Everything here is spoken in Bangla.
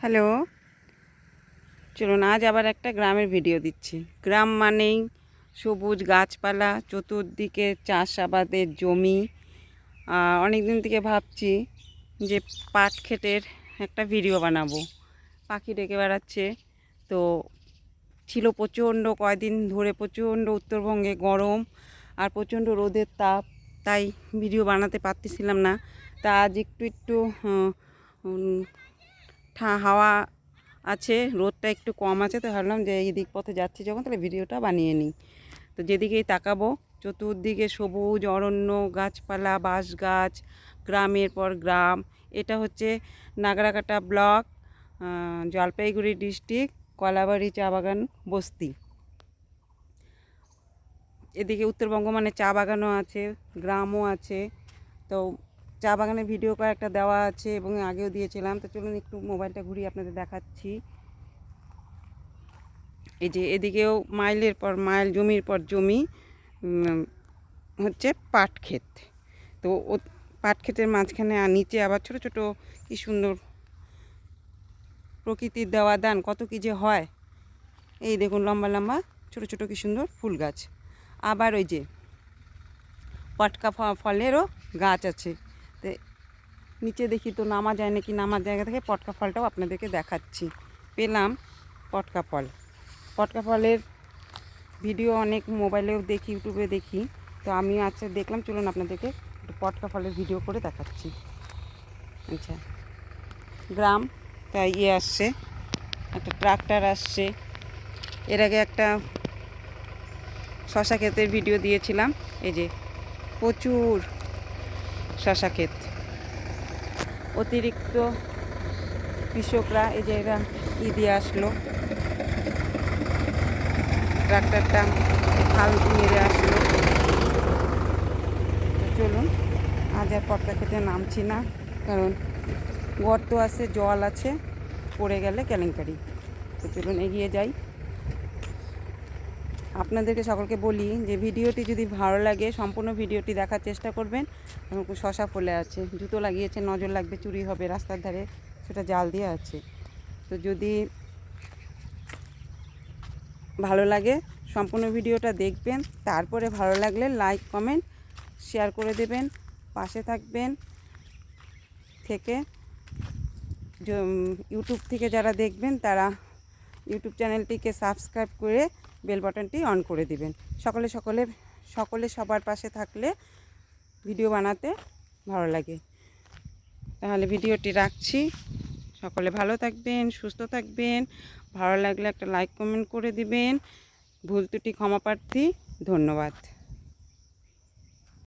হ্যালো, চলুন আজ আবার একটা গ্রামের ভিডিও দিচ্ছি। গ্রাম মানেই সবুজ গাছপালা, চতুর্দিকে চাষাবাদের জমি। অনেক দিন থেকে ভাবছি যে পাট ক্ষেতের একটা ভিডিও বানাবো। পাখি ডেকে বেড়াচ্ছে, তো ছিল প্রচণ্ড কয়দিন ধরে প্রচণ্ড উত্তরবঙ্গে গরম আর প্রচণ্ড রোদের তাপ, তাই ভিডিও বানাতে পারতেছিলাম না। তা আজ একটু একটু হাওয়া আছে, রোদটা একটু কম আছে, তো ভাবলাম যে এই দিক পথে যাচ্ছি যখন, তাহলে ভিডিওটা বানিয়ে নিই। তো যেদিকেই তাকাবো চতুর্দিকে সবুজ অরণ্য, গাছপালা, বাঁশ গাছ, গ্রামের পর গ্রাম। এটা হচ্ছে নাগরাকাটা ব্লক, জলপাইগুড়ি ডিস্ট্রিক্ট, কলাবাড়ি চা বাগান বস্তি। এদিকে উত্তরবঙ্গ মানে চা বাগানও আছে, গ্রামও আছে। তো চা বাগানের ভিডিও কয়েকটা দেওয়া আছে এবং আগেও দিয়েছিলাম। তো চলুন একটু মোবাইলটা ঘুরিয়ে আপনাদের দেখাচ্ছি। এই যে এদিকেও মাইলের পর মাইল, জমির পর জমি হচ্ছে পাট ক্ষেত। তো ও পাট ক্ষেতের মাঝখানে আর নিচে আবার ছোট ছোট কি সুন্দর প্রকৃতির দেওয়া দান, কত কী যে হয়। এই দেখুন লম্বা লম্বা ছোট ছোট কি সুন্দর ফুল গাছ। আবার ওই যে পটকা ফলেরও গাছ আছে। তো নিচে দেখি তো নামা যায় নাকি, নামার জায়গা থেকে পটকা ফলটাও আপনাদেরকে দেখাচ্ছি। পেলাম পটকা ফল। পটকা ফলের ভিডিও অনেক মোবাইলেও দেখি, ইউটিউবে দেখি। তো আমি আচ্ছা দেখলাম, চলুন আপনাদেরকে একটু পটকা ফলের ভিডিও করে দেখাচ্ছি। আচ্ছা, গ্রাম, তাই আসছে, একটা ট্রাক্টর আসছে। এর আগে একটা শশা ক্ষেতের ভিডিও দিয়েছিলাম। এই যে প্রচুর শশা ক্ষেত, অতিরিক্ত কৃষকরা এই যে এরা দিয়ে আসলো, ট্রাক্টরটা হাল মেরে আসলো। চলুন আজ আর পটকা খেতে নামছি না, কারণ গর্ত আছে, জল আছে, পড়ে গেলে কেলেঙ্কারি। তো চলুন এগিয়ে যাই। আপনাদেরকে সকলকে বলি যে ভিডিওটি যদি ভালো লাগে সম্পূর্ণ ভিডিওটি দেখার চেষ্টা করবেন। শশা ফলে আছে, জুতো লাগিয়েছে, নজর লাগবে, চুরি হবে রাস্তার ধারে, সেটা জাল দিয়ে আছে। তো যদি ভালো লাগে সম্পূর্ণ ভিডিওটা দেখবেন, তারপরে ভালো লাগলে লাইক কমেন্ট শেয়ার করে দেবেন, পাশে থাকবেন থেকে। ইউটিউব থেকে যারা দেখবেন তারা ইউটিউব চ্যানেলটিকে সাবস্ক্রাইব করে বেল বাটনটি অন করে দিবেন। সকলে সবার পাশে থাকলে ভিডিও বানাতে ভালো লাগে। তাহলে ভিডিওটি রাখছি। সকলে ভালো থাকবেন, সুস্থ থাকবেন। ভালো লাগলে একটা লাইক কমেন্ট করে দিবেন। ভুল ত্রুটি ক্ষমা প্রার্থী। ধন্যবাদ।